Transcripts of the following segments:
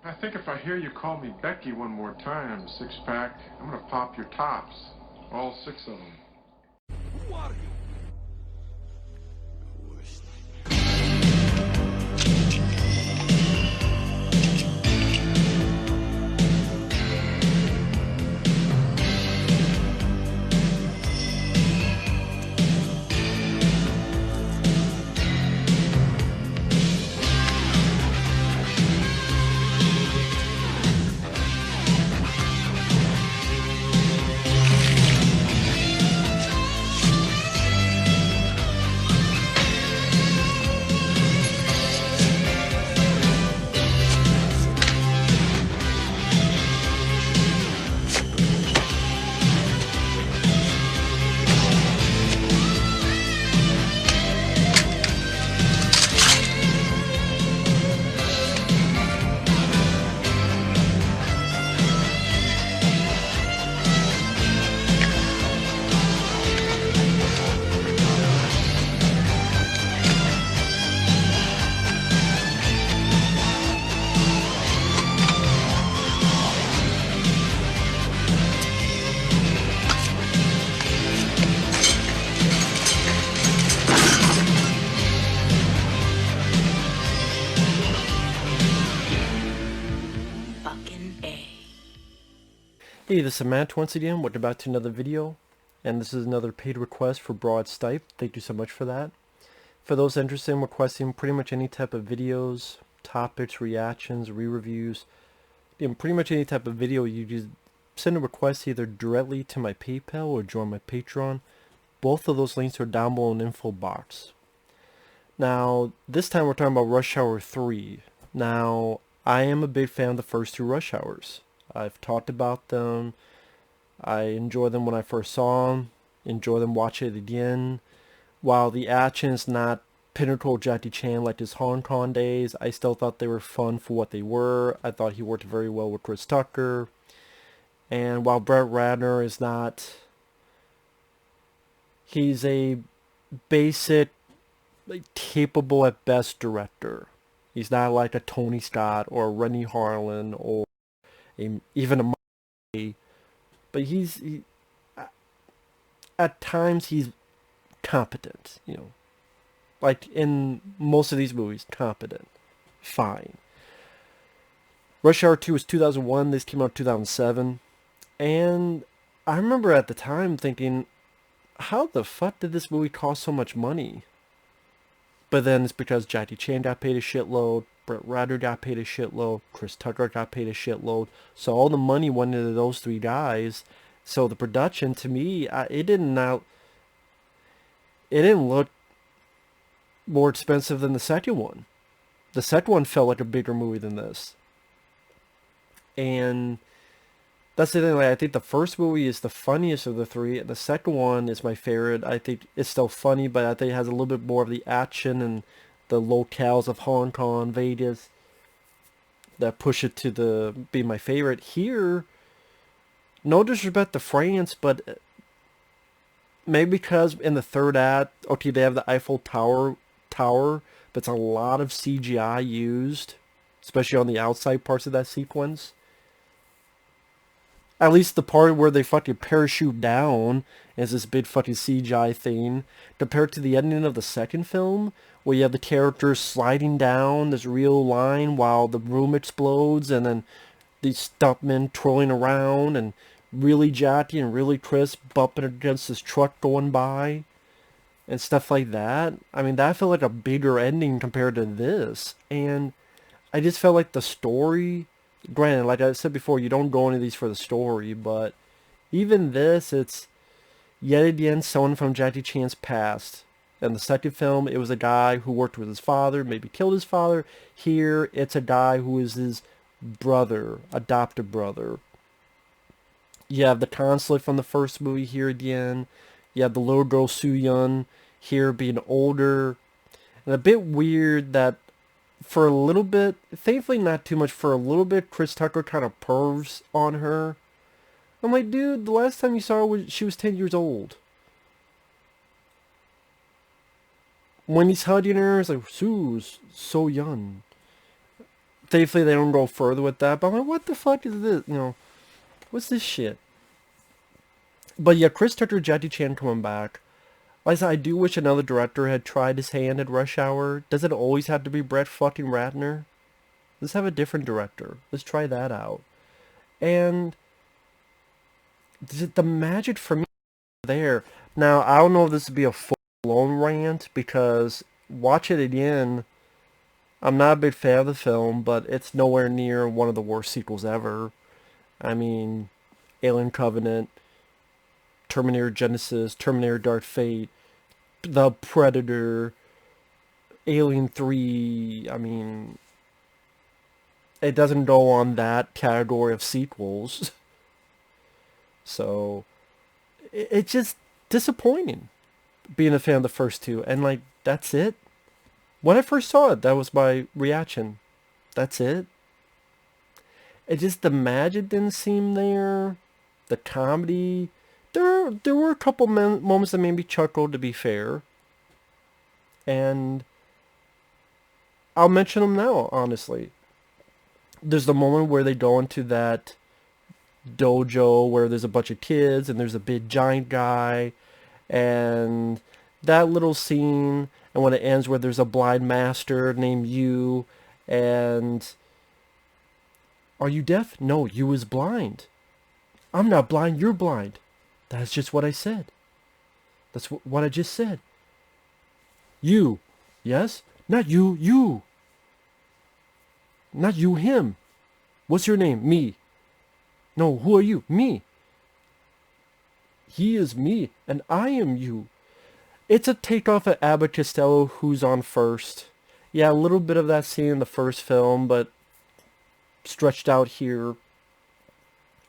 I think if I hear you call me Becky one more time, six-pack, I'm gonna pop your tops. All six of them. Who are you? Hey, this is Matt once again. Welcome back to another video, and this is another paid request for Broad Stipe. Thank you so much for that. For those interested in requesting pretty much any type of videos, topics, reactions, re-reviews, pretty much any type of video, you just send a request either directly to my PayPal or join my Patreon. Both of those links are down below in the info box. Now, this time we're talking about Rush Hour 3. Now, I am a big fan of the first two Rush Hours. I've talked about them. I enjoyed them when I first saw them. Enjoy them watching it again. While the action is not pinnacle Jackie Chan like his Hong Kong days, I still thought they were fun for what they were. I thought he worked very well with Chris Tucker. And while Brett Ratner is not... He's a basic, capable at best director. He's not like a Tony Scott or a Rennie Harlan or even a Murray, but at times he's competent, like in most of these movies, competent, fine. Rush Hour 2 was 2001, this came out in 2007, and I remember at the time thinking, how the fuck did this movie cost so much money? But then it's because Jackie Chan got paid a shitload, Brett Ratner got paid a shitload, Chris Tucker got paid a shitload, so all the money went into those three guys. So the production, to me, it didn't look more expensive than the second one. The second one felt like a bigger movie than this. And that's the thing, I think the first movie is the funniest of the three, and the second one is my favorite. I think it's still funny, but I think it has a little bit more of the action and the locales of Hong Kong, Vegas, that push it to be my favorite. Here, no disrespect to France, but maybe because in the third act, okay, they have the Eiffel Tower, but it's a lot of CGI used, especially on the outside parts of that sequence. At least the part where they fucking parachute down is this big fucking CGI thing, compared to the ending of the second film, where you have the characters sliding down this real line while the room explodes, and then these stuntmen twirling around, and really Jackie and really Chris bumping against this truck going by, and stuff like that. I mean, that felt like a bigger ending compared to this, and I just felt like the story... Granted, like I said before, you don't go into these for the story, but even this, it's yet again someone from Jackie Chan's past. In the second film, it was a guy who worked with his father, maybe killed his father. Here, it's a guy who is his brother, adopted brother. You have the Consulate from the first movie here again. You have the little girl Soo-Yun here being older. And a bit weird that for a little bit, thankfully not too much, for a little bit, Chris Tucker kind of pervs on her. I'm like, dude, the last time you saw her, she was 10 years old. When he's hugging her, it's like, Sue's so young. thankfully they don't go further with that. But I'm like, what the fuck is this? You know, what's this shit? But yeah, Chris Tucker, Jackie Chan coming back. Like I said, I do wish another director had tried his hand at Rush Hour. Does it always have to be Brett fucking Ratner? Let's have a different director. Let's try that out. And the magic for me there. Now, I don't know if this would be a full-blown rant, because watch it again. I'm not a big fan of the film, but it's nowhere near one of the worst sequels ever. I mean, Alien Covenant, Terminator Genesis, Terminator Dark Fate, The Predator, Alien 3, I mean, it doesn't go on that category of sequels. So, it's just disappointing being a fan of the first two. And, like, that's it. When I first saw it, that was my reaction. That's it. It just, the magic didn't seem there. The comedy. There were a couple moments that made me chuckle, to be fair. And I'll mention them now, honestly. There's the moment where they go into that dojo where there's a bunch of kids and there's a big giant guy. And that little scene, and when it ends where there's a blind master named Yu, and... Are you deaf? No, Yu is blind. I'm not blind, you're blind. That's just what I said. That's what I just said. You. Yes? Not you, you. Not you, him. What's your name? Me. No, who are you? Me. He is me, and I am you. It's a takeoff at Abbott Costello, Who's on First. Yeah, a little bit of that scene in the first film, but stretched out here.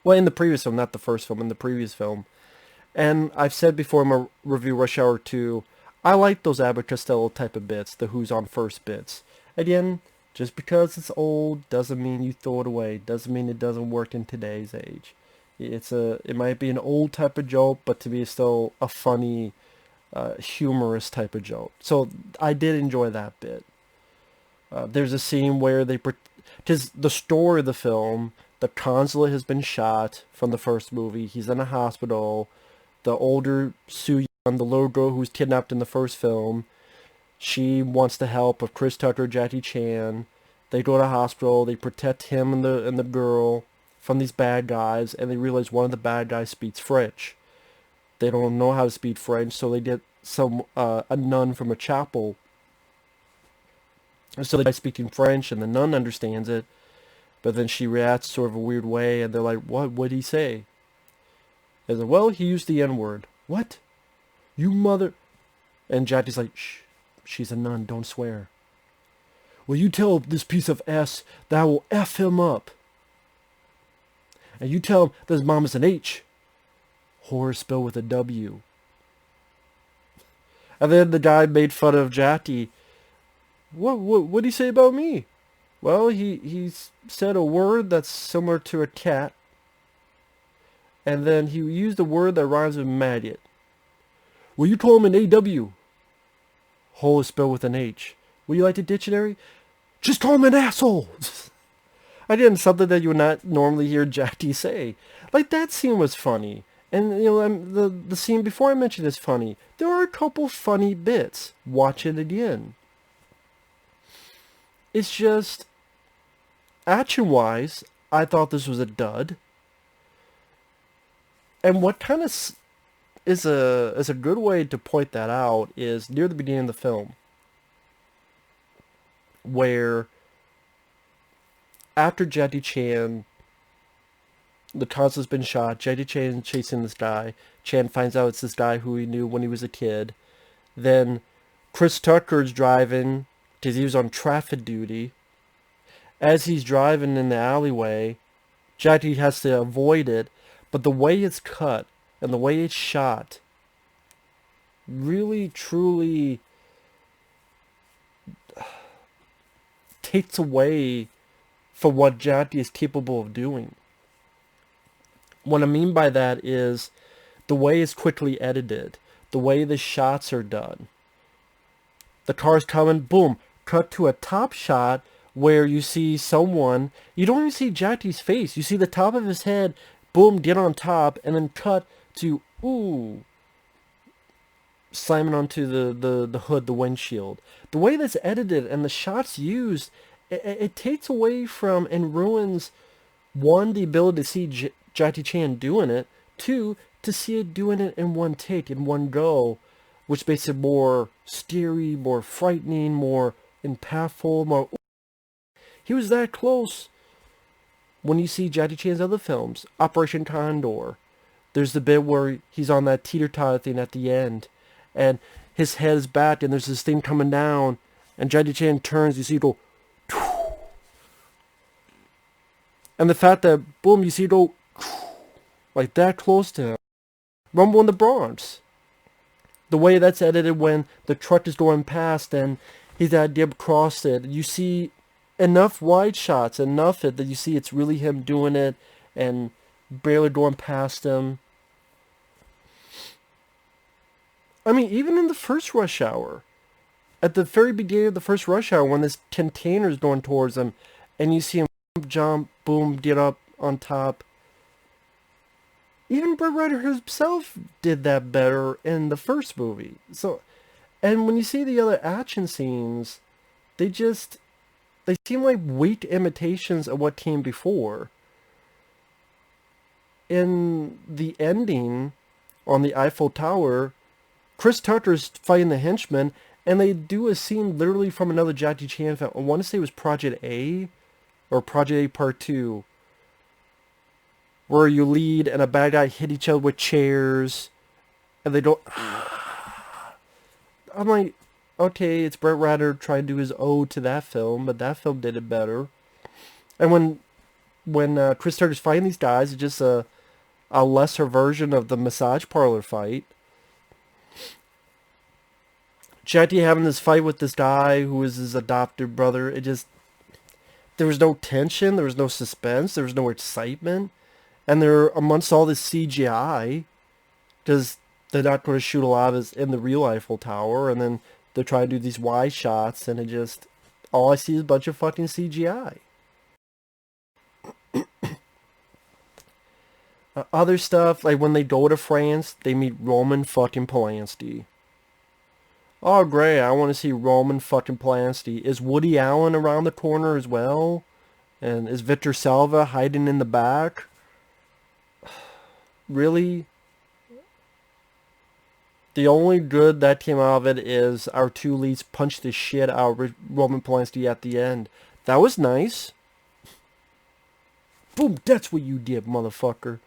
Well, in the previous film, not the first film, in the previous film. And I've said before in my review Rush Hour 2, I like those Abbott Costello type of bits, the Who's on First bits. Again, just because it's old doesn't mean you throw it away. Doesn't mean it doesn't work in today's age. It might be an old type of joke, but to be still a funny, humorous type of joke. So I did enjoy that bit. There's a scene where because the story of the film, the Consulate has been shot from the first movie. He's in a hospital. The older Soo Young, the little girl who was kidnapped in the first film, she wants the help of Chris Tucker, Jackie Chan. They go to the hospital. They protect him and the girl from these bad guys, and they realize one of the bad guys speaks French. They don't know how to speak French, so they get a nun from a chapel. So the guy's speaking French, and the nun understands it, but then she reacts sort of a weird way, and they're like, what did he say? And they're like, well, he used the N-word. What? You mother... And Jackie's like, shh, she's a nun, don't swear. Well, you tell this piece of S that I will F him up. And you tell him that his mom is an H. Horror spelled with a W. And then the guy made fun of Jackie. What did he say about me? Well, he said a word that's similar to a cat. And then he used a word that rhymes with maggot. Well, you told him an AW. Hole is spelled with an H. Would you like the dictionary? Just call him an asshole. Again, something that you would not normally hear Jackie say. Like, that scene was funny. And, you know, the scene before I mentioned is funny. There are a couple funny bits. Watch it again. It's just, action-wise, I thought this was a dud. And what kind of is a good way to point that out is near the beginning of the film, where after Jackie Chan, the consulate's been shot, Jackie Chan chasing this guy, Chan finds out it's this guy who he knew when he was a kid, then Chris Tucker's driving, because he was on traffic duty. As he's driving in the alleyway, Jackie has to avoid it, but the way it's cut and the way it's shot really, truly takes away from what Jackie is capable of doing. What I mean by that is the way it's quickly edited, the way the shots are done. The car's coming, boom, cut to a top shot where you see someone, you don't even see Jati's face, you see the top of his head, boom, get on top, and then cut to, ooh, slamming onto the hood, the windshield. The way that's edited and the shots used, it takes away from and ruins, one, the ability to see Jackie Chan doing it, two, to see it doing it in one take, in one go, which makes it more scary, more frightening, more impactful, more... He was that close. When you see Jackie Chan's other films, Operation Condor, there's the bit where he's on that teeter-totter thing at the end, and his head is back, and there's this thing coming down, and Jackie Chan turns, you see it go... And the fact that, boom, you see it go... like that close to him. Rumble in the Bronx. The way that's edited when the truck is going past and he's got to dip across it. You see enough wide shots, enough that you see it's really him doing it and barely going past him. I mean, even in the first Rush Hour, at the very beginning of the first Rush Hour, when this container is going towards him, and you see him jump, boom, get up on top. Even Brett Ratner himself did that better in the first movie. So, and when you see the other action scenes, they seem like weak imitations of what came before. In the ending on the Eiffel Tower, Chris Tucker's fighting the henchman, and they do a scene literally from another Jackie Chan film. I want to say it was Project A, or Project A Part 2, where you lead and a bad guy hit each other with chairs, and they don't... I'm like, okay, it's Brett Ratner trying to do his ode to that film, but that film did it better. And when Chris Tucker's fighting these guys, it's just a lesser version of the massage parlor fight. Jackie having this fight with this guy who is his adopted brother, it just... There was no tension, there was no suspense, there was no excitement. And they're amongst all this CGI, because they're not going to shoot a lot of this in the real Eiffel Tower, and then they're trying to do these wide shots, and it just... all I see is a bunch of fucking CGI. Other stuff, like when they go to France, they meet Roman fucking Polanski. Oh great, I want to see Roman fucking Polanski. Is Woody Allen around the corner as well? And is Victor Salva hiding in the back? Really? The only good that came out of it is our two leads punched the shit out of Roman Polanski at the end. That was nice. Boom, that's what you did, motherfucker.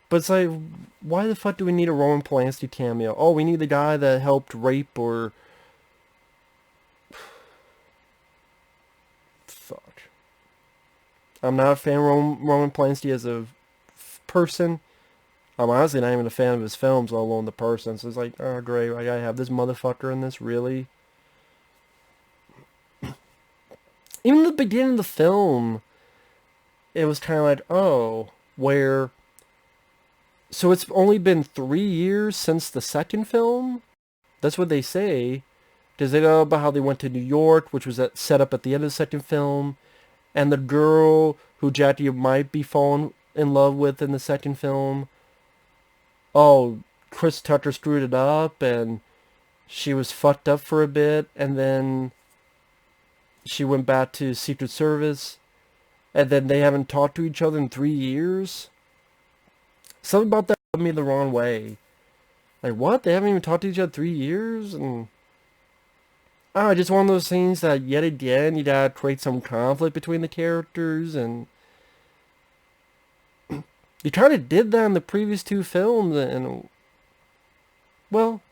But it's like, why the fuck do we need a Roman Polanski cameo? Oh, we need the guy that helped rape or... Fuck. I'm not a fan of Roman Polanski as a person. I'm honestly not even a fan of his films, let alone the person. So it's like, oh great, I gotta have this motherfucker in this, really? Even the beginning of the film, it was kind of like, oh, where... So it's only been 3 years since the second film? That's what they say. Because they know about how they went to New York, which was set up at the end of the second film. And the girl who Jackie might be falling in love with in the second film. Oh, Chris Tucker screwed it up and she was fucked up for a bit. And then she went back to Secret Service. And then they haven't talked to each other in 3 years. Something about that rubbed me the wrong way. Like, what? They haven't even talked to each other 3 years? And just one of those things that, yet again, you gotta create some conflict between the characters, and... You kind of did that in the previous two films, and... Well...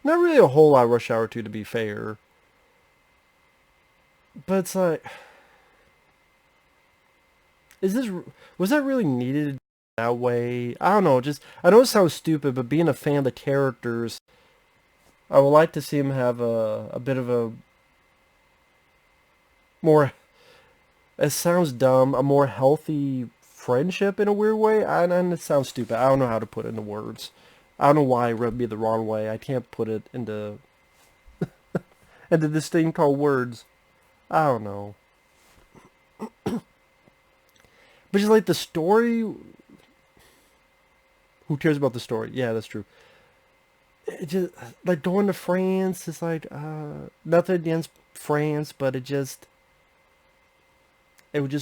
Not really a whole lot of Rush Hour 2, to be fair. But it's like... Was that really needed that way? I don't know, I know it sounds stupid, but being a fan of the characters, I would like to see him have a bit of a more, it sounds dumb, a more healthy friendship in a weird way. And it sounds stupid. I don't know how to put it into words. I don't know why it rubbed me the wrong way. I can't put it into and did this thing called Words. I don't know. But just like the story, who cares about the story? Yeah, that's true. It just, like, going to France is like, nothing against France, but it just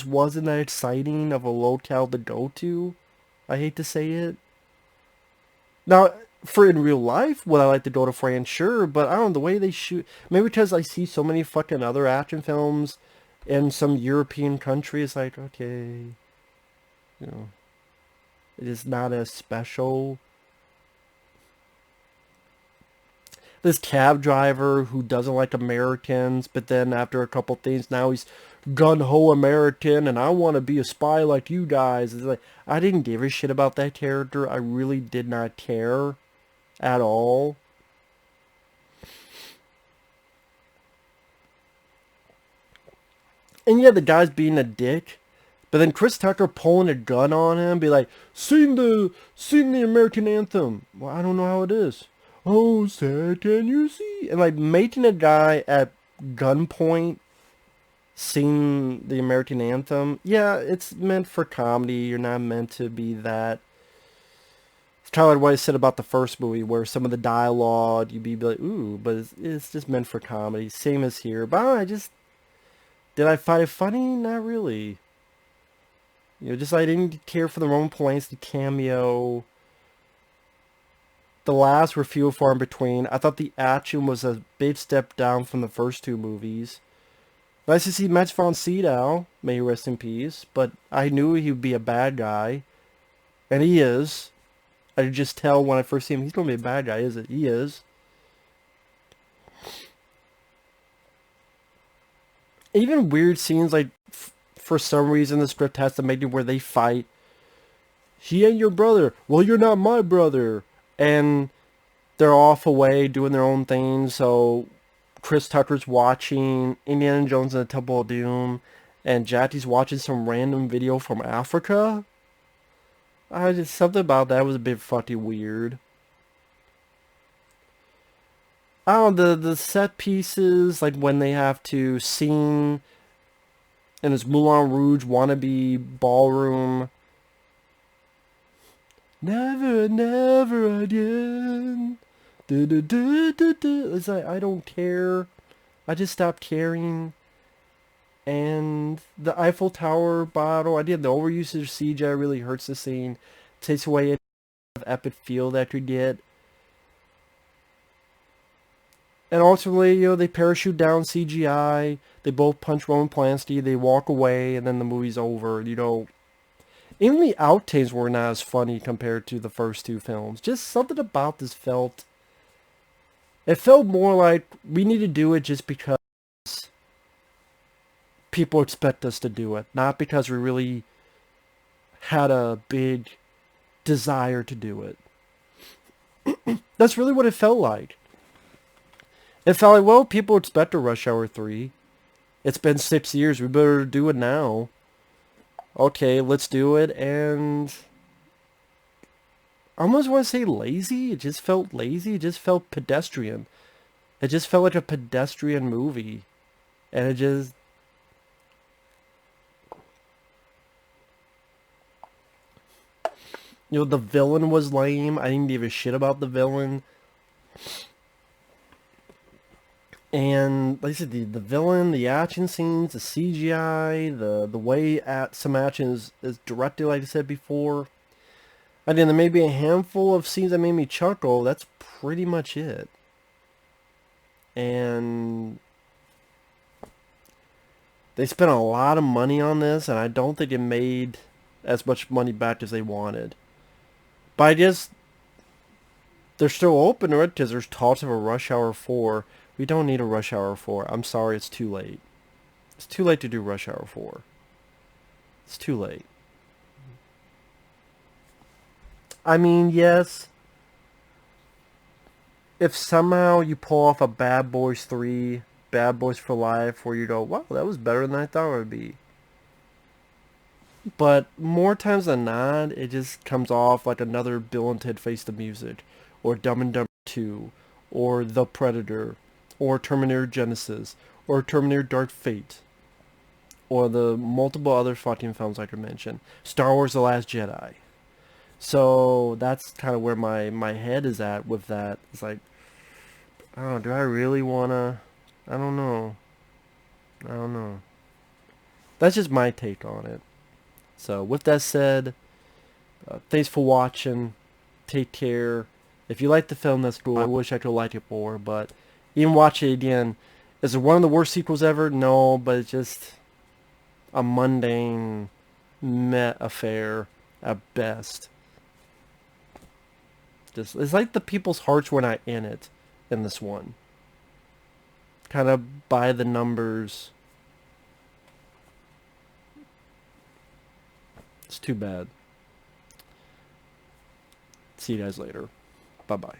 wasn't that exciting of a locale to go to. I hate to say it. Now, for in real life, would I like to go to France? Sure, but I don't know, the way they shoot, maybe because I see so many fucking other action films in some European countries, like, okay, you know, it is not as special. This cab driver who doesn't like Americans, but then after a couple things, now he's gun-ho American, and I want to be a spy like you guys. It's like, I didn't give a shit about that character. I really did not care at all. And yeah, the guy's being a dick, but then Chris Tucker pulling a gun on him, be like, sing the American anthem. Well, I don't know how it is. Oh, sad, can you see? And like making a guy at gunpoint sing the American anthem. Yeah, it's meant for comedy. You're not meant to be that. It's kind of like what I said about the first movie, where some of the dialogue, you'd be like, ooh, but it's just meant for comedy. Same as here. But did I find it funny? Not really. You know, just I didn't care for the Roman Polanski cameo. The laughs were few and far in between. I thought the action was a big step down from the first two movies. Nice to see Max von Sydow, may he rest in peace, but I knew he would be a bad guy. And he is. I could just tell when I first see him, he's going to be a bad guy, is it? He is. Even weird scenes, like, for some reason the script has to make it where they fight. He ain't your brother. Well, you're not my brother. And they're off away doing their own thing, so Chris Tucker's watching Indiana Jones and the Temple of Doom, and Jackie's watching some random video from Africa. Something about that was a bit fucking weird. I don't know, the set pieces, like when they have to sing in this Moulin Rouge wannabe ballroom. Never, never again. It's like, I don't care. I just stopped caring. And the Eiffel Tower bottle, the overusage of CGI really hurts the scene. Takes away any epic feel that you get. And ultimately, you know, they parachute down CGI. They both punch Roman Polanski. They walk away, and then the movie's over. You know, even the outtakes were not as funny compared to the first two films. Just something about this felt... It felt more like we need to do it just because people expect us to do it. Not because we really had a big desire to do it. That's really what it felt like. It felt like, well, people expect a Rush Hour 3. It's been 6 years. We better do it now. Okay, let's do it. And I almost want to say lazy. It just felt lazy. It just felt pedestrian. It just felt like a pedestrian movie. And it just... You know, the villain was lame. I didn't give a shit about the villain. And like I said, the villain, the action scenes, the CGI, the way some action is directed, like I said before. And then there may be a handful of scenes that made me chuckle. That's pretty much it. And they spent a lot of money on this, and I don't think it made as much money back as they wanted. But I guess they're still open to it because there's talks of a Rush Hour 4. We don't need a Rush Hour 4. I'm sorry, it's too late. It's too late to do Rush Hour 4. It's too late. I mean, yes. If somehow you pull off a Bad Boys 3, Bad Boys for Life, where you go, wow, that was better than I thought it would be. But more times than not, it just comes off like another Bill and Ted Face the Music, or Dumb and Dumber 2, or The Predator, or Terminator Genesis, or Terminator Dark Fate, or the multiple other fucking films I could mention. Star Wars The Last Jedi. So that's kind of where my head is at with that. It's like, I don't know, do I really want to... I don't know. That's just my take on it. So with that said, thanks for watching. Take care. If you like the film, that's cool. I wish I could like it more, but even watch it again. Is it one of the worst sequels ever? No, but it's just a mundane meh affair at best. Just, it's like the people's hearts were not in it in this one. Kind of by the numbers. It's too bad. See you guys later. Bye-bye.